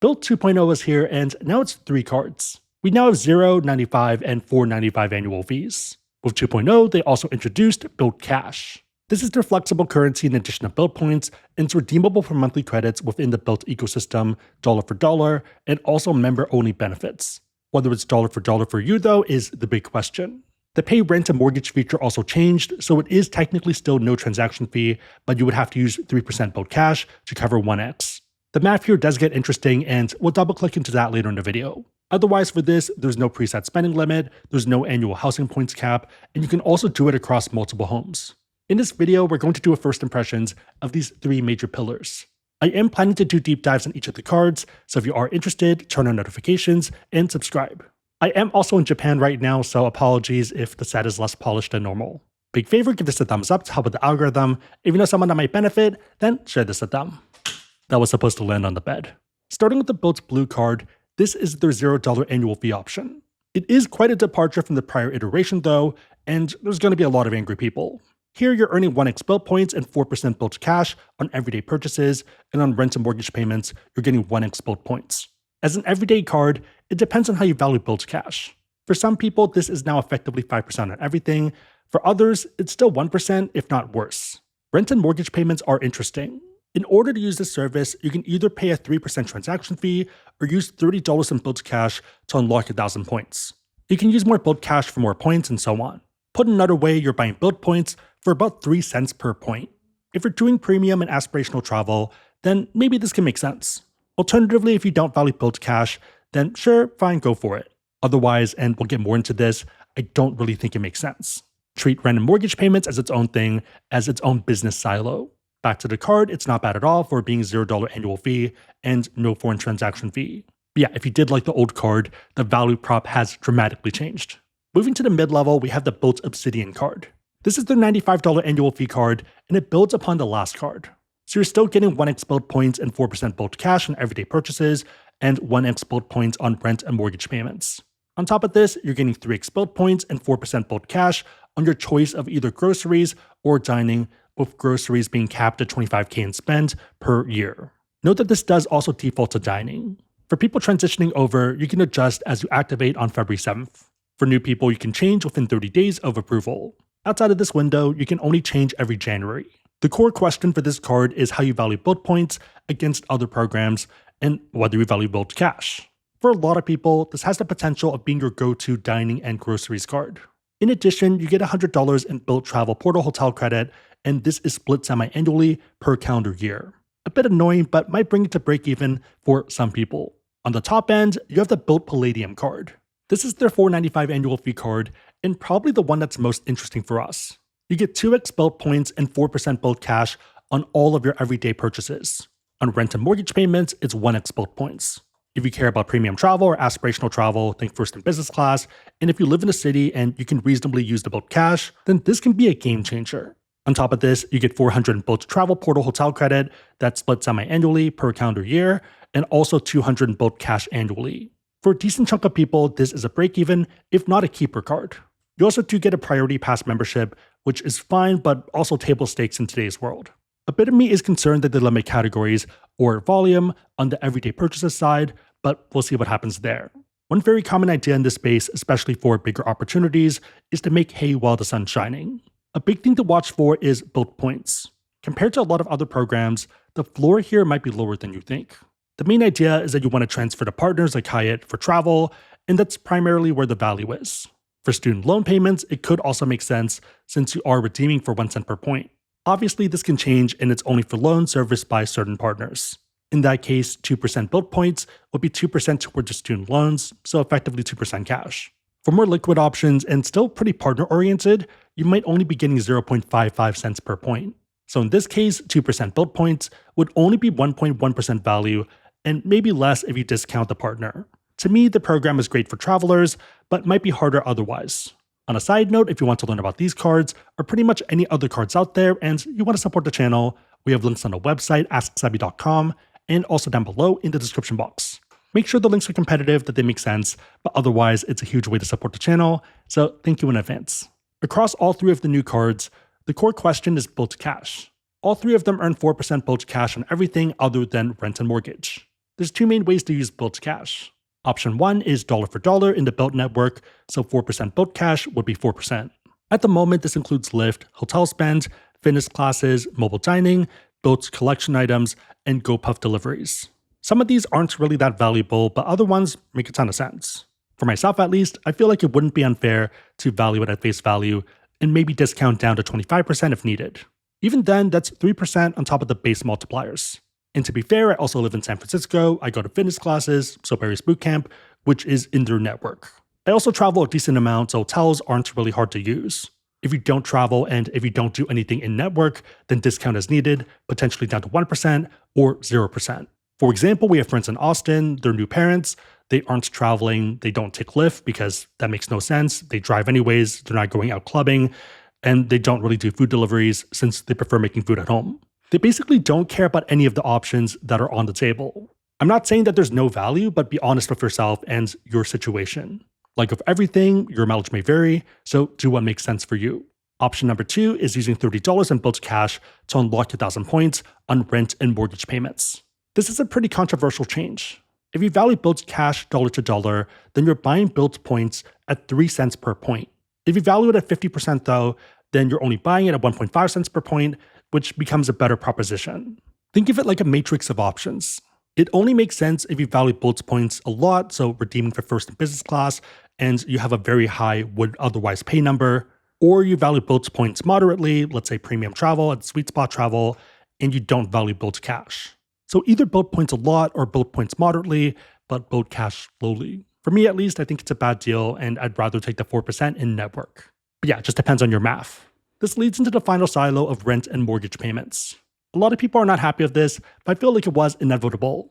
Bilt 2.0 is here, and now it's 3 cards. We now have 0, 95, and 4.95 annual fees. With 2.0, they also introduced Bilt Cash. This is their flexible currency in addition to Bilt Points, and it's redeemable for monthly credits within the Bilt ecosystem, dollar for dollar, and also member-only benefits. Whether it's dollar for you, though, is the big question. The pay rent and mortgage feature also changed, so it is technically still no transaction fee, but you would have to use 3% Bilt Cash to cover 1x. The math here does get interesting, and we'll double-click into that later in the video. Otherwise, for this, there's no preset spending limit, there's no annual housing points cap, and you can also do it across multiple homes. In this video, we're going to do a first impressions of these 3 major pillars. I am planning to do deep dives on each of the cards, so if you are interested, turn on notifications and subscribe. I am also in Japan right now, so apologies if the set is less polished than normal. Big favor, give this a thumbs up to help with the algorithm. If you know someone that might benefit, then share this with them. That was supposed to land on the bed. Starting with the Bilt Blue Card, this is their $0 annual fee option. It is quite a departure from the prior iteration though, and there's going to be a lot of angry people. Here you're earning 1x Bilt Points and 4% Bilt Cash on everyday purchases, and on rent and mortgage payments, you're getting 1x Bilt Points. As an everyday card, it depends on how you value Bilt Cash. For some people, this is now effectively 5% on everything. For others, it's still 1%, if not worse. Rent and mortgage payments are interesting. In order to use this service, you can either pay a 3% transaction fee or use $30 in Bilt Cash to unlock 1,000 points. You can use more Bilt Cash for more points and so on. Put another way, you're buying Bilt Points for about 3 cents per point. If you're doing premium and aspirational travel, then maybe this can make sense. Alternatively, if you don't value Bilt Cash, then sure, fine, go for it. Otherwise, and we'll get more into this, I don't really think it makes sense. Treat rent and mortgage payments as its own thing, as its own business silo. Back to the card, it's not bad at all for being $0 annual fee and no foreign transaction fee. But yeah, if you did like the old card, the value prop has dramatically changed. Moving to the mid-level, we have the Bilt Obsidian card. This is their $95 annual fee card, and it builds upon the last card. So you're still getting 1x Bilt Points and 4% Bilt Cash on everyday purchases, and 1x Bilt Points on rent and mortgage payments. On top of this, you're getting 3x Bilt Points and 4% Bilt Cash on your choice of either groceries or dining, with groceries being capped at $25K in spend per year. Note that this does also default to dining. For people transitioning over, you can adjust as you activate on February 7th. For new people, you can change within 30 days of approval. Outside of this window, you can only change every January. The core question for this card is how you value Bilt Points against other programs and whether you value Bilt Cash. For a lot of people, this has the potential of being your go-to dining and groceries card. In addition, you get $100 in Bilt Travel Portal Hotel credit, and this is split semi-annually per calendar year. A bit annoying, but might bring it to break even for some people. On the top end, you have the Bilt Palladium card. This is their $4.95 annual fee card, and probably the one that's most interesting for us. You get 2x Bilt Points and 4% Bilt Cash on all of your everyday purchases. On rent and mortgage payments, it's 1x Bilt Points. If you care about premium travel or aspirational travel, think first and business class, and if you live in a city and you can reasonably use the Bilt Cash, then this can be a game changer. On top of this, you get 400 in Bilt Travel Portal Hotel credit that's split semi-annually per calendar year, and also 200 in Bilt Cash annually. For a decent chunk of people, this is a break-even, if not a keeper card. You also do get a Priority Pass membership, which is fine, but also table stakes in today's world. A bit of me is concerned that they limit categories or volume on the everyday purchases side, but we'll see what happens there. One very common idea in this space, especially for bigger opportunities, is to make hay while the sun's shining. A big thing to watch for is Bilt Points. Compared to a lot of other programs, the floor here might be lower than you think. The main idea is that you want to transfer to partners like Hyatt for travel, and that's primarily where the value is. For student loan payments, it could also make sense since you are redeeming for 1 cent per point. Obviously, this can change and it's only for loans serviced by certain partners. In that case, 2% Bilt Points would be 2% towards your student loans, so effectively 2% cash. For more liquid options and still pretty partner-oriented, you might only be getting 0.55 cents per point. So in this case, 2% Bilt Points would only be 1.1% value, and maybe less if you discount the partner. To me, the program is great for travelers, but might be harder otherwise. On a side note, if you want to learn about these cards, or pretty much any other cards out there, and you want to support the channel, we have links on the website, AskSebby.com, and also down below in the description box. Make sure the links are competitive, that they make sense, but otherwise, it's a huge way to support the channel, so thank you in advance. Across all 3 of the new cards, the core question is Bilt Cash. All 3 of them earn 4% Bilt Cash on everything other than rent and mortgage. There's two main ways to use Bilt Cash. Option 1 is dollar for dollar in the Bilt network, so 4% Bilt Cash would be 4%. At the moment, this includes Lyft, hotel spend, fitness classes, mobile dining, Bilt collection items, and GoPuff deliveries. Some of these aren't really that valuable, but other ones make a ton of sense. For myself at least, I feel like it wouldn't be unfair to value it at face value and maybe discount down to 25% if needed. Even then, that's 3% on top of the base multipliers. And to be fair, I also live in San Francisco, I go to fitness classes, so Barry's Bootcamp, which is in their network. I also travel a decent amount, so hotels aren't really hard to use. If you don't travel and if you don't do anything in network, then discount is needed, potentially down to 1% or 0%. For example, we have friends in Austin, they're new parents, they aren't traveling, they don't take Lyft because that makes no sense, they drive anyways, they're not going out clubbing, and they don't really do food deliveries since they prefer making food at home. They basically don't care about any of the options that are on the table. I'm not saying that there's no value, but be honest with yourself and your situation. Like with everything, your mileage may vary, so do what makes sense for you. Option number 2 is using $30 in Bilt Cash to unlock 1,000 points on rent and mortgage payments. This is a pretty controversial change. If you value Bilt Cash dollar to dollar, then you're buying Bilt Points at 3 cents per point. If you value it at 50% though, then you're only buying it at 1.5 cents per point, which becomes a better proposition. Think of it like a matrix of options. It only makes sense if you value Bilt Points a lot, so redeeming for first and business class, and you have a very high would otherwise pay number, or you value Bilt Points moderately, let's say premium travel and sweet spot travel, and you don't value Bilt Cash. So either Bilt Points a lot or Bilt Points moderately, but Bilt Cash slowly. For me at least, I think it's a bad deal, and I'd rather take the 4% in network. But yeah, it just depends on your math. This leads into the final silo of rent and mortgage payments. A lot of people are not happy with this, but I feel like it was inevitable.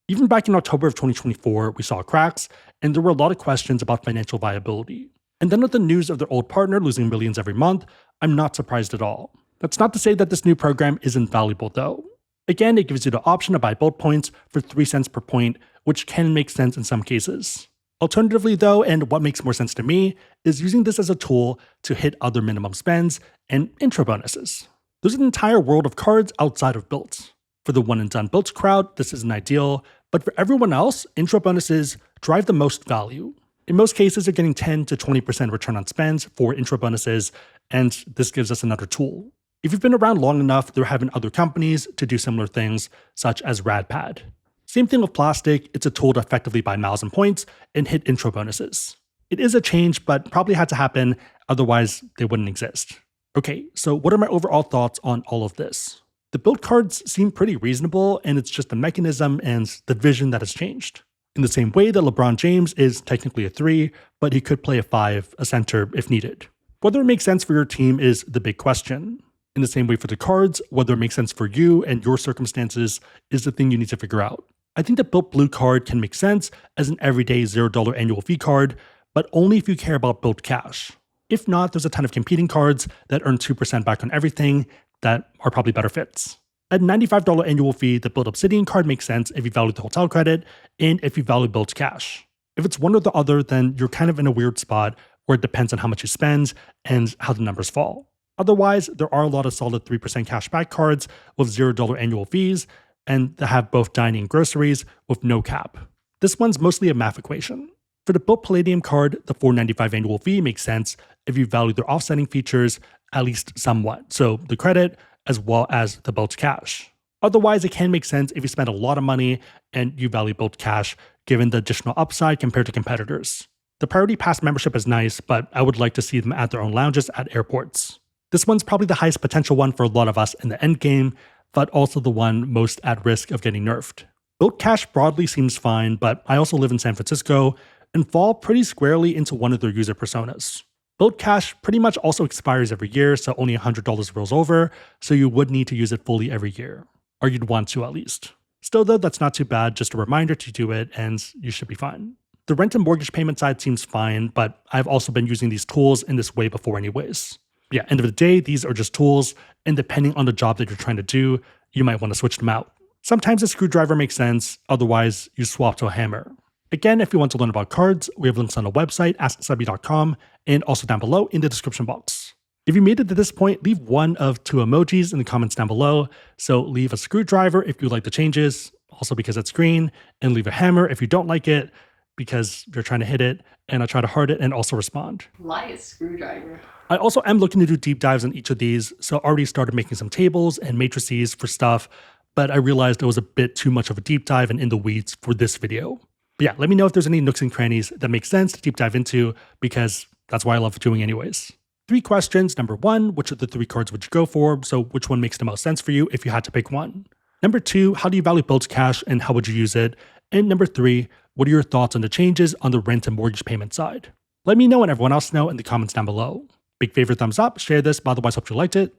Even back in October of 2024, we saw cracks, and there were a lot of questions about financial viability. And then with the news of their old partner losing millions every month, I'm not surprised at all. That's not to say that this new program isn't valuable though. Again, it gives you the option to buy Bilt Points for 3 cents per point, which can make sense in some cases. Alternatively though, and what makes more sense to me, is using this as a tool to hit other minimum spends and intro bonuses. There's an entire world of cards outside of Bilt. For the one and done Bilt crowd, this isn't ideal, but for everyone else, intro bonuses drive the most value. In most cases, you're getting 10 to 20% return on spends for intro bonuses, and this gives us another tool. If you've been around long enough, there have been other companies to do similar things, such as RadPad. Same thing with plastic, it's a tool to effectively buy miles and points and hit intro bonuses. It is a change, but probably had to happen, otherwise they wouldn't exist. Okay, so what are my overall thoughts on all of this? The Bilt cards seem pretty reasonable, and it's just the mechanism and the vision that has changed. In the same way that LeBron James is technically a 3, but he could play a 5, a center if needed. Whether it makes sense for your team is the big question. In the same way for the cards, whether it makes sense for you and your circumstances is the thing you need to figure out. I think the Bilt Blue Card can make sense as an everyday $0 annual fee card, but only if you care about Bilt Cash. If not, there's a ton of competing cards that earn 2% back on everything that are probably better fits. At a $95 annual fee, the Bilt Obsidian card makes sense if you value the hotel credit and if you value Bilt Cash. If it's one or the other, then you're kind of in a weird spot where it depends on how much you spend and how the numbers fall. Otherwise, there are a lot of solid 3% cashback cards with $0 annual fees, and that have both dining and groceries with no cap. This one's mostly a math equation. For the Bilt Palladium card, the $4.95 annual fee makes sense if you value their offsetting features at least somewhat, so the credit as well as the Bilt Cash. Otherwise, it can make sense if you spend a lot of money and you value Bilt Cash given the additional upside compared to competitors. The Priority Pass membership is nice, but I would like to see them add their own lounges at airports. This one's probably the highest potential one for a lot of us in the end game, but also the one most at risk of getting nerfed. Bilt Cash broadly seems fine, but I also live in San Francisco and fall pretty squarely into one of their user personas. Bilt Cash pretty much also expires every year, so only $100 rolls over, so you would need to use it fully every year. Or you'd want to at least. Still though, that's not too bad, just a reminder to do it, and you should be fine. The rent and mortgage payment side seems fine, but I've also been using these tools in this way before anyways. Yeah, end of the day, these are just tools, and depending on the job that you're trying to do, you might want to switch them out. Sometimes a screwdriver makes sense, otherwise you swap to a hammer. Again, if you want to learn about cards, we have links on the website, AskSebby.com, and also down below in the description box. If you made it to this point, leave one of 2 emojis in the comments down below, so leave a screwdriver if you like the changes, also because it's green, and leave a hammer if you don't like it, because you're trying to hit it, and I try to heart it and also respond. Light screwdriver. I also am looking to do deep dives on each of these, so I already started making some tables and matrices for stuff, but I realized it was a bit too much of a deep dive and in the weeds for this video. But yeah, let me know if there's any nooks and crannies that make sense to deep dive into, because that's why I love doing anyways. 3 questions. Number 1, which of the 3 cards would you go for? So which one makes the most sense for you if you had to pick one? Number 2, how do you value Bilt Cash and how would you use it? And number 3, what are your thoughts on the changes on the rent and mortgage payment side? Let me know and everyone else know in the comments down below. Big favor, thumbs up, share this, but otherwise hope you liked it.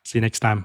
See you next time.